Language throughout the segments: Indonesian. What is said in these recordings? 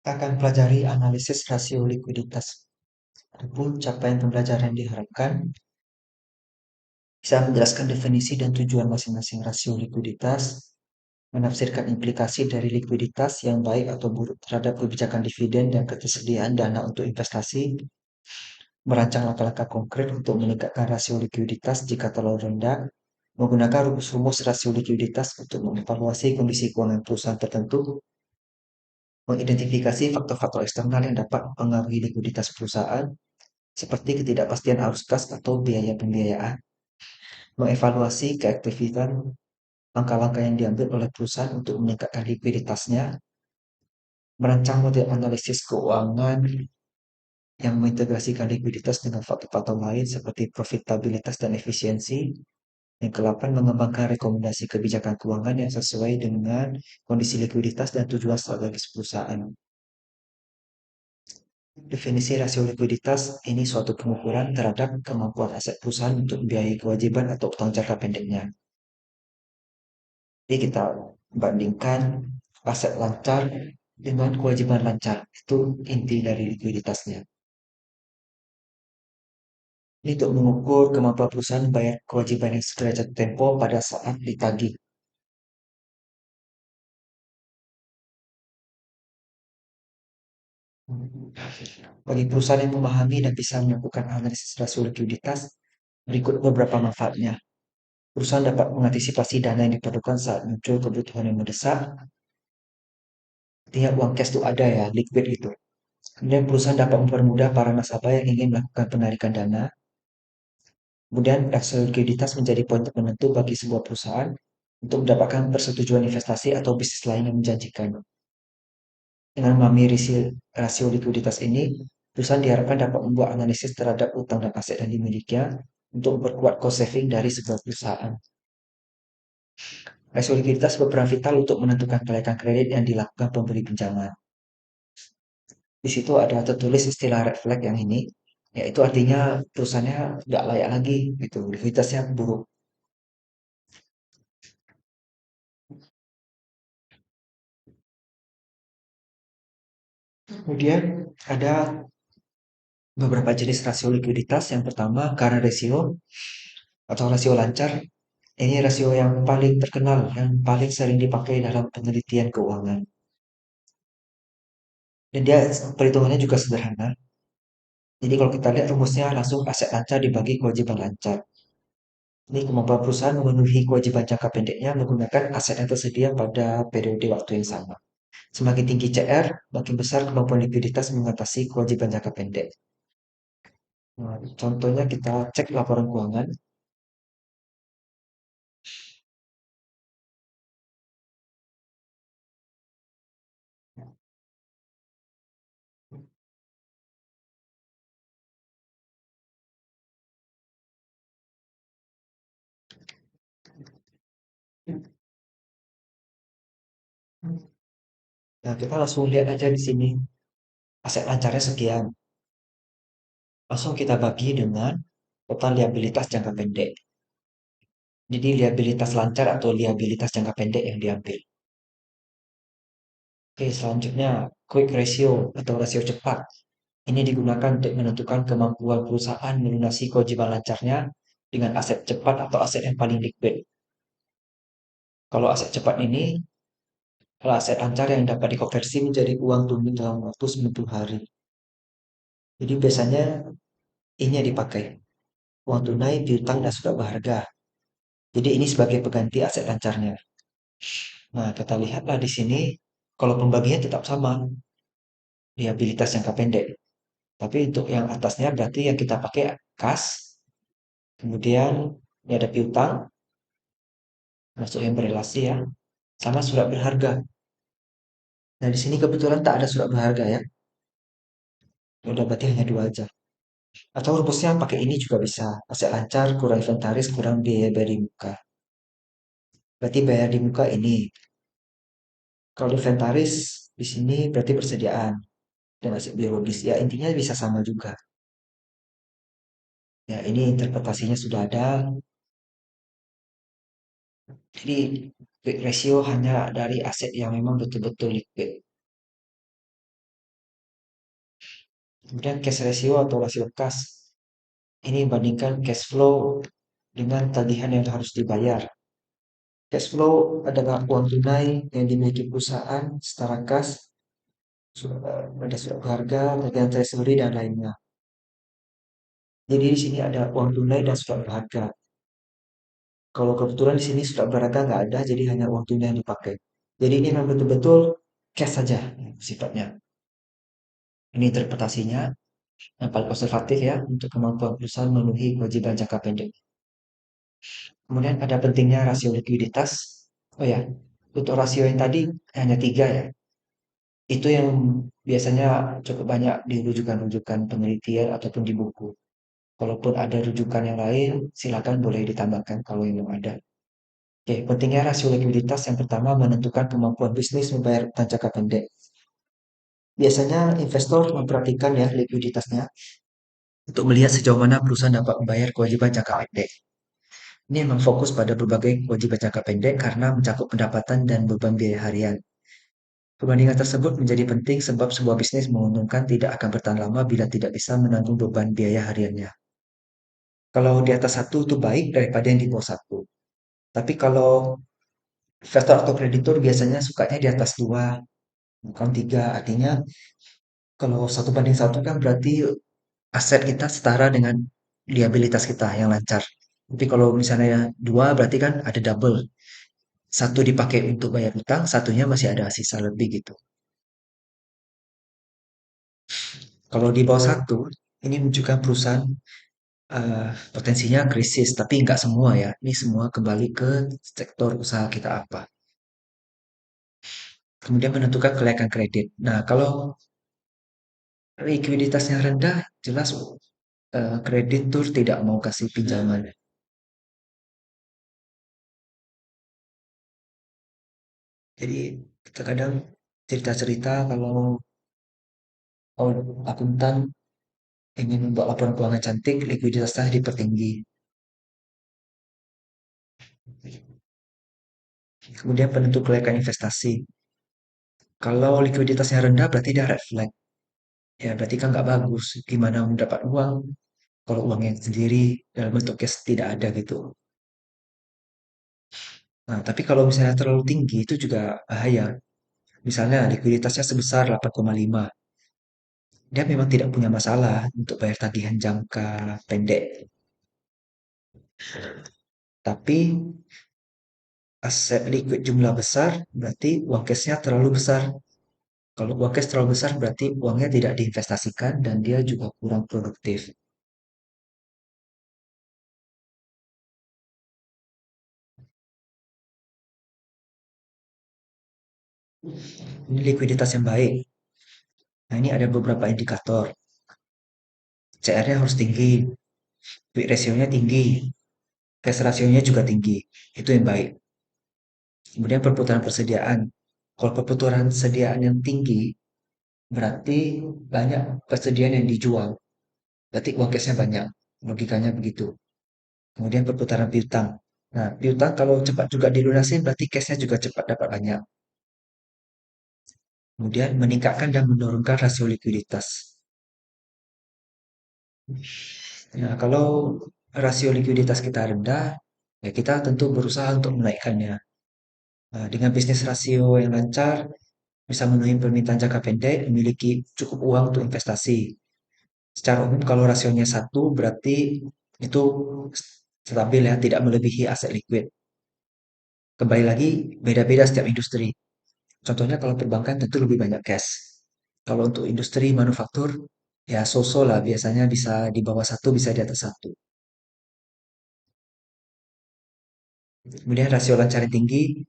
Akan pelajari analisis rasio likuiditas. Adapun capaian pembelajaran yang diharapkan bisa menjelaskan definisi dan tujuan masing-masing rasio likuiditas, menafsirkan implikasi dari likuiditas yang baik atau buruk terhadap kebijakan dividen dan ketersediaan dana untuk investasi, merancang langkah-langkah konkret untuk meningkatkan rasio likuiditas jika terlalu rendah, menggunakan rumus-rumus rasio likuiditas untuk mengevaluasi kondisi keuangan perusahaan tertentu, mengidentifikasi faktor-faktor eksternal yang dapat mempengaruhi likuiditas perusahaan, seperti ketidakpastian arus kas atau biaya pembiayaan, mengevaluasi keaktifan langkah-langkah yang diambil oleh perusahaan untuk meningkatkan likuiditasnya, merancang model analisis keuangan yang mengintegrasikan likuiditas dengan faktor-faktor lain seperti profitabilitas dan efisiensi. Yang ke-8, mengembangkan rekomendasi kebijakan keuangan yang sesuai dengan kondisi likuiditas dan tujuan strategis perusahaan. Definisi rasio likuiditas ini suatu pengukuran terhadap kemampuan aset perusahaan untuk membiayai kewajiban atau utang jangka pendeknya. Jadi kita bandingkan aset lancar dengan kewajiban lancar. Itu inti dari likuiditasnya. Ini untuk mengukur kemampuan perusahaan membayar kewajiban yang sederajat tempo pada saat ditagih. Bagi perusahaan yang memahami dan bisa melakukan analisis rasio likuiditas, berikut beberapa manfaatnya. Perusahaan dapat mengantisipasi dana yang diperlukan saat muncul kebutuhan yang mendesak. Artinya uang cash itu ada ya, liquid itu. Kemudian perusahaan dapat mempermudah para nasabah yang ingin melakukan penarikan dana. Kemudian rasio likuiditas menjadi poin penentu bagi sebuah perusahaan untuk mendapatkan persetujuan investasi atau bisnis lain yang menjanjikan. Dengan memahami rasio likuiditas ini, perusahaan diharapkan dapat membuat analisis terhadap utang dan aset yang dimilikinya untuk memperkuat cost saving dari sebuah perusahaan. Rasio likuiditas berperan vital untuk menentukan kelayakan kredit yang dilakukan pemberi pinjaman. Di situ ada tertulis istilah red flag yang ini, yaitu artinya perusahaannya nggak layak lagi, gitu, likuiditasnya buruk. Kemudian ada beberapa jenis rasio likuiditas. Yang pertama, current ratio atau rasio lancar. Ini rasio yang paling terkenal, yang paling sering dipakai dalam penelitian keuangan. Dan dia perhitungannya juga sederhana. Jadi kalau kita lihat rumusnya langsung aset lancar dibagi kewajiban lancar. Ini kemampuan perusahaan memenuhi kewajiban jangka pendeknya menggunakan aset yang tersedia pada periode waktu yang sama. Semakin tinggi CR, makin besar kemampuan likuiditas mengatasi kewajiban jangka pendek. Nah, contohnya kita cek laporan keuangan. Nah, kita langsung lihat aja di sini. Aset lancarnya sekian. Langsung kita bagi dengan total liabilitas jangka pendek. Jadi liabilitas lancar atau liabilitas jangka pendek yang diambil. Oke, selanjutnya quick ratio atau rasio cepat. Ini digunakan untuk menentukan kemampuan perusahaan melunasi kewajiban lancarnya dengan aset cepat atau aset yang paling liquid. Kalau aset cepat ini adalah aset lancar yang dapat dikonversi menjadi uang tunai dalam waktu 90 hari. Jadi biasanya ini yang dipakai. Uang tunai, piutang, dan surat berharga. Jadi ini sebagai pengganti aset lancarnya. Nah, kita lihatlah di sini, kalau pembagian tetap sama, liabilitas jangka pendek. Tapi untuk yang atasnya berarti yang kita pakai kas, kemudian ini ada piutang, masuk yang berelasi ya, sama surat berharga. Nah, di sini kebetulan tak ada surat berharga ya. Ya udah berarti hanya dua aja. Atau rumusnya pakai ini juga bisa. Aset lancar kurang inventaris kurang biaya bayar di muka. Berarti bayar di muka ini. Kalau inventaris di sini berarti persediaan dan aset biologis. Ya intinya bisa sama juga. Ya ini interpretasinya sudah ada. Jadi quick ratio hanya dari aset yang memang betul-betul liquid. Kemudian cash ratio atau rasio kas. Ini bandingkan cash flow dengan tagihan yang harus dibayar. Cash flow adalah uang tunai yang dimiliki perusahaan secara kas, ada surat berharga, tagihan treasury, dan lainnya. Jadi di sini ada uang tunai dan surat berharga. Kalau kebetulan di sini surat berharga nggak ada, jadi hanya uang tunai yang dipakai. Jadi ini memang betul-betul cash saja sifatnya. Ini interpretasinya yang paling konservatif ya untuk kemampuan perusahaan memenuhi kewajiban jangka pendek. Kemudian ada pentingnya rasio likuiditas. Oh ya, untuk rasio yang tadi hanya tiga ya. Itu yang biasanya cukup banyak di rujukan-rujukan penelitian ataupun di buku. Kalaupun ada rujukan yang lain, silakan boleh ditambahkan kalau memang ada. Oke, pentingnya rasio likuiditas yang pertama menentukan kemampuan bisnis membayar utang jangka pendek. Biasanya investor memperhatikan ya likuiditasnya untuk melihat sejauh mana perusahaan dapat membayar kewajiban jangka pendek. Ini memang fokus pada berbagai kewajiban jangka pendek karena mencakup pendapatan dan beban biaya harian. Perbandingan tersebut menjadi penting sebab sebuah bisnis menguntungkan tidak akan bertahan lama bila tidak bisa menanggung beban biaya hariannya. Kalau di atas satu itu baik daripada yang di bawah satu. Tapi kalau investor atau kreditur biasanya sukanya di atas dua, bukan tiga. Artinya kalau satu banding satu kan berarti aset kita setara dengan liabilitas kita yang lancar. Tapi kalau misalnya dua berarti kan ada double. Satu dipakai untuk bayar utang, satunya masih ada sisa lebih gitu. Kalau di bawah satu, ini menunjukkan perusahaan potensinya krisis, tapi nggak semua ya. Ini semua kembali ke sektor usaha kita apa. Kemudian menentukan kelayakan kredit. Nah, kalau likuiditasnya rendah, jelas kreditur tidak mau kasih pinjaman. Jadi kita kadang cerita-cerita kalau akuntan ingin membuat laporan keuangan cantik, likuiditasnya dipertinggi. Kemudian penentu kelayakan investasi. Kalau likuiditasnya rendah berarti dia red flag. Ya berarti kan nggak bagus. Gimana mendapat uang kalau uangnya sendiri dalam bentuk cash tidak ada gitu. Nah, tapi kalau misalnya terlalu tinggi itu juga bahaya. Misalnya likuiditasnya sebesar 8,5. Dia memang tidak punya masalah untuk bayar tagihan jangka pendek. Tapi aset liquid jumlah besar berarti uang cashnya terlalu besar. Kalau uang cash terlalu besar berarti uangnya tidak diinvestasikan dan dia juga kurang produktif. Ini likuiditas yang baik. Nah, ini ada beberapa indikator. CR-nya harus tinggi, quick ratio-nya tinggi, cash ratio-nya juga tinggi. Itu yang baik. Kemudian perputaran persediaan. Kalau perputaran persediaan yang tinggi, berarti banyak persediaan yang dijual. Berarti uang cashnya banyak. Logikanya begitu. Kemudian perputaran piutang. Nah, piutang kalau cepat juga dilunasin, berarti cashnya juga cepat dapat banyak. Kemudian meningkatkan dan menurunkan rasio likuiditas. Nah, kalau rasio likuiditas kita rendah, ya kita tentu berusaha untuk menaikkannya. Nah, dengan bisnis rasio yang lancar, bisa memenuhi permintaan jangka pendek, memiliki cukup uang untuk investasi. Secara umum kalau rasionya satu berarti itu stabil ya, tidak melebihi aset liquid. Kembali lagi, beda-beda setiap industri. Contohnya kalau perbankan tentu lebih banyak cash. Kalau untuk industri manufaktur, ya so-so lah biasanya bisa di bawah satu, bisa di atas satu. Kemudian rasio lancar yang tinggi,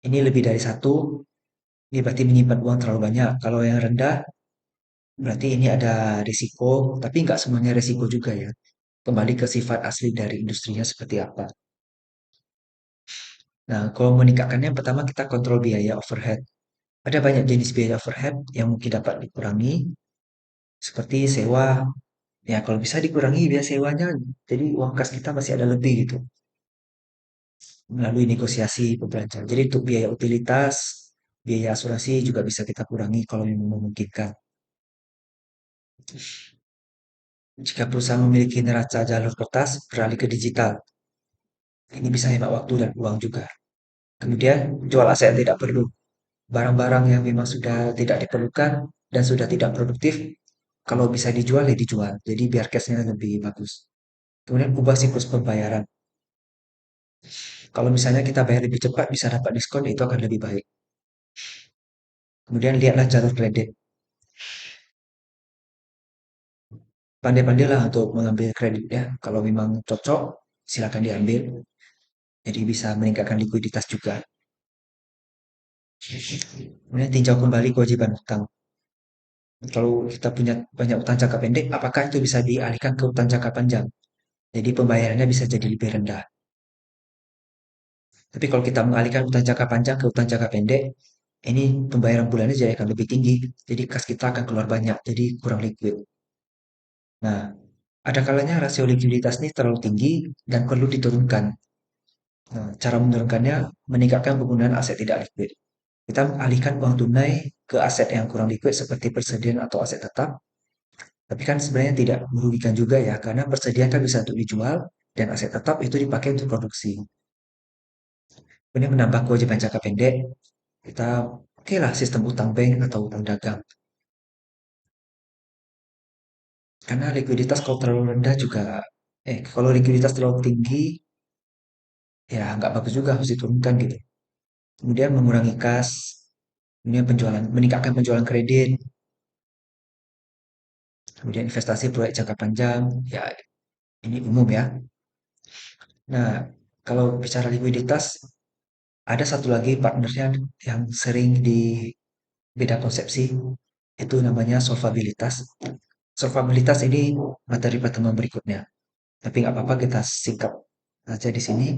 ini lebih dari satu, ini berarti menyimpan uang terlalu banyak. Kalau yang rendah, berarti ini ada risiko, tapi nggak semuanya risiko juga ya. Kembali ke sifat asli dari industrinya seperti apa. Nah, kalau meningkatkannya, yang pertama kita kontrol biaya overhead. Ada banyak jenis biaya overhead yang mungkin dapat dikurangi, seperti sewa. Ya, kalau bisa dikurangi biaya sewanya, jadi uang kas kita masih ada lebih gitu, melalui negosiasi perbelanjaan. Jadi untuk biaya utilitas, biaya asuransi juga bisa kita kurangi kalau memang memungkinkan. Jika perusahaan memiliki neraca jalur kertas, beralih ke digital. Ini bisa hemat waktu dan uang juga. Kemudian, jual aset yang tidak perlu. Barang-barang yang memang sudah tidak diperlukan dan sudah tidak produktif, kalau bisa dijual, ya dijual. Jadi biar cashnya lebih bagus. Kemudian ubah siklus pembayaran. Kalau misalnya kita bayar lebih cepat, bisa dapat diskon, itu akan lebih baik. Kemudian lihatlah jalur kredit. Pandai-pandailah untuk mengambil kredit ya. Kalau memang cocok, silakan diambil. Jadi bisa meningkatkan likuiditas juga. Kemudian tinjau kembali kewajiban utang. Kalau kita punya banyak utang jangka pendek, apakah itu bisa dialihkan ke utang jangka panjang? Jadi pembayarannya bisa jadi lebih rendah. Tapi kalau kita mengalihkan utang jangka panjang ke utang jangka pendek, ini pembayaran bulannya jadi akan lebih tinggi. Jadi kas kita akan keluar banyak, jadi kurang liquid. Nah, ada kalanya rasio likuiditas ini terlalu tinggi dan perlu diturunkan. Nah, cara menurunkannya meningkatkan penggunaan aset tidak liquid. Kita alihkan uang tunai ke aset yang kurang liquid seperti persediaan atau aset tetap. Tapi kan sebenarnya tidak merugikan juga ya, karena persediaan kan bisa untuk dijual dan aset tetap itu dipakai untuk produksi. Kemudian menambah kewajiban jangka pendek, kita oke lah sistem utang bank atau utang dagang. Karena likuiditas kalau terlalu rendah juga, kalau likuiditas terlalu tinggi, ya nggak bagus juga harus diturunkan gitu. Kemudian mengurangi kas, kemudian penjualan, meningkatkan penjualan kredit, kemudian investasi proyek jangka panjang, ya ini umum ya. Nah, kalau bicara likuiditas, ada satu lagi partnernya yang sering di beda konsepsi, itu namanya solvabilitas. Solvabilitas ini materi pertemuan berikutnya, tapi nggak apa-apa kita singkat aja di sini.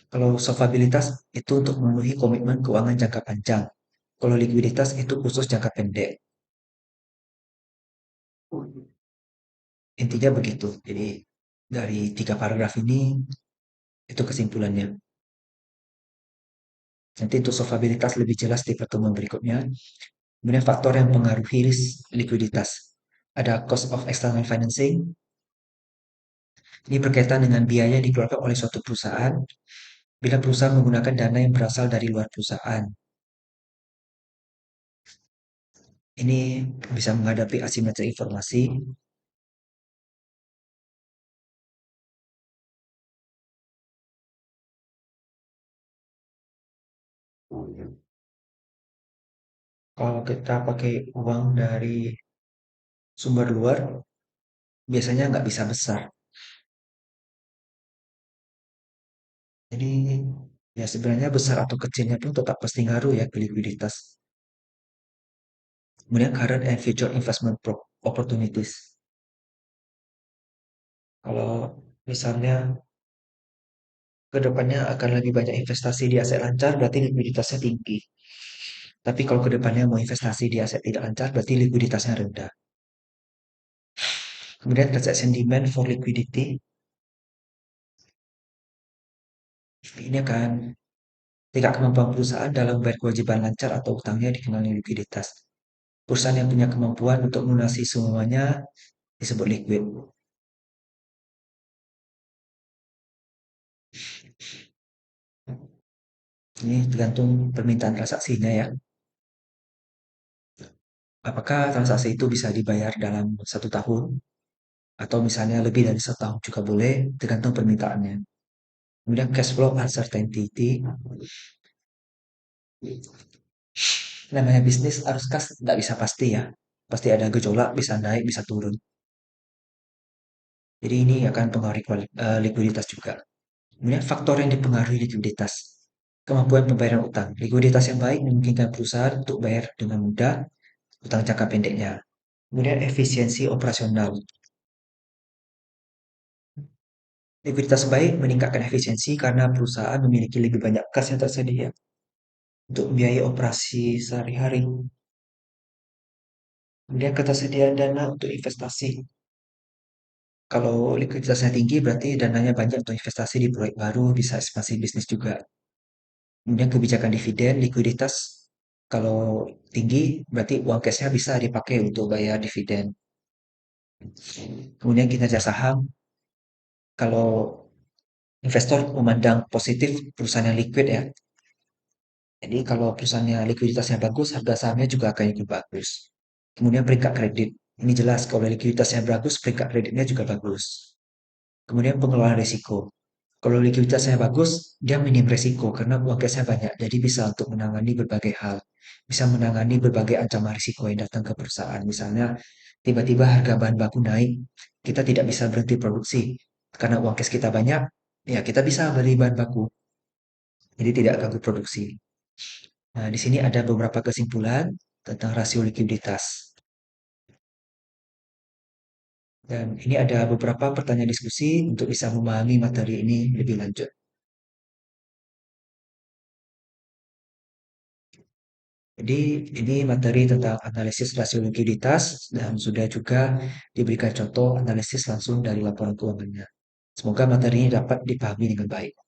Kalau solvabilitas itu untuk memenuhi komitmen keuangan jangka panjang. Kalau likuiditas itu khusus jangka pendek. Intinya begitu. Jadi dari tiga paragraf ini itu kesimpulannya. Nanti untuk solvabilitas lebih jelas di pertemuan berikutnya. Kemudian faktor yang mempengaruhi likuiditas. Ada cost of external financing. Ini berkaitan dengan biaya yang dikeluarkan oleh suatu perusahaan bila perusahaan menggunakan dana yang berasal dari luar perusahaan. Ini bisa menghadapi asimetri informasi. Kalau kita pakai uang dari sumber luar, biasanya nggak bisa besar. Jadi ya sebenarnya besar atau kecilnya pun tetap pasti ngaruh ya ke likuiditas. Kemudian current and future investment opportunities. Kalau misalnya ke depannya akan lebih banyak investasi di aset lancar, berarti likuiditasnya tinggi. Tapi kalau ke depannya mau investasi di aset tidak lancar, berarti likuiditasnya rendah. Kemudian transaction demand for liquidity. Ini akan tingkat kemampuan perusahaan dalam membayar kewajiban lancar atau utangnya dikenal likuiditas. Perusahaan yang punya kemampuan untuk melunasi semuanya disebut liquid. Ini tergantung permintaan transaksinya ya. Apakah transaksi itu bisa dibayar dalam 1 tahun atau misalnya lebih dari 1 tahun juga boleh, tergantung permintaannya. Kemudian cash flow uncertainty, namanya bisnis arus kas tidak bisa pasti ya. Pasti ada gejolak, bisa naik, bisa turun. Jadi ini akan mempengaruhi likuiditas juga. Kemudian faktor yang dipengaruhi likuiditas. Kemampuan pembayaran utang. Likuiditas yang baik memungkinkan perusahaan untuk bayar dengan mudah utang jangka pendeknya. Kemudian efisiensi operasional. Likuiditas baik meningkatkan efisiensi karena perusahaan memiliki lebih banyak kas yang tersedia untuk biaya operasi sehari-hari. Kemudian ketersediaan dana untuk investasi. Kalau likuiditasnya tinggi berarti dananya banyak untuk investasi di proyek baru, bisa ekspansi bisnis juga. Kemudian kebijakan dividen, likuiditas. Kalau tinggi, berarti uang cashnya bisa dipakai untuk bayar dividen. Kemudian kinerja saham, kalau investor memandang positif perusahaan yang liquid ya. Jadi kalau perusahaannya likuiditasnya bagus, harga sahamnya juga akan ikut bagus. Kemudian peringkat kredit. Ini jelas kalau likuiditasnya bagus, peringkat kreditnya juga bagus. Kemudian pengelolaan risiko. Kalau likuiditasnya bagus, dia minim risiko karena uang cashnya banyak. Jadi bisa untuk menangani berbagai hal. Bisa menangani berbagai ancaman risiko yang datang ke perusahaan. Misalnya, tiba-tiba harga bahan baku naik, kita tidak bisa berhenti produksi. Karena uang cash kita banyak, ya kita bisa beli bahan baku. Jadi tidak ganggu produksi. Nah, di sini ada beberapa kesimpulan tentang rasio likuiditas. Dan ini ada beberapa pertanyaan diskusi untuk bisa memahami materi ini lebih lanjut. Jadi, ini materi tentang analisis rasio likuiditas dan sudah juga diberikan contoh analisis langsung dari laporan keuangannya. Semoga materi ini dapat dipahami dengan baik.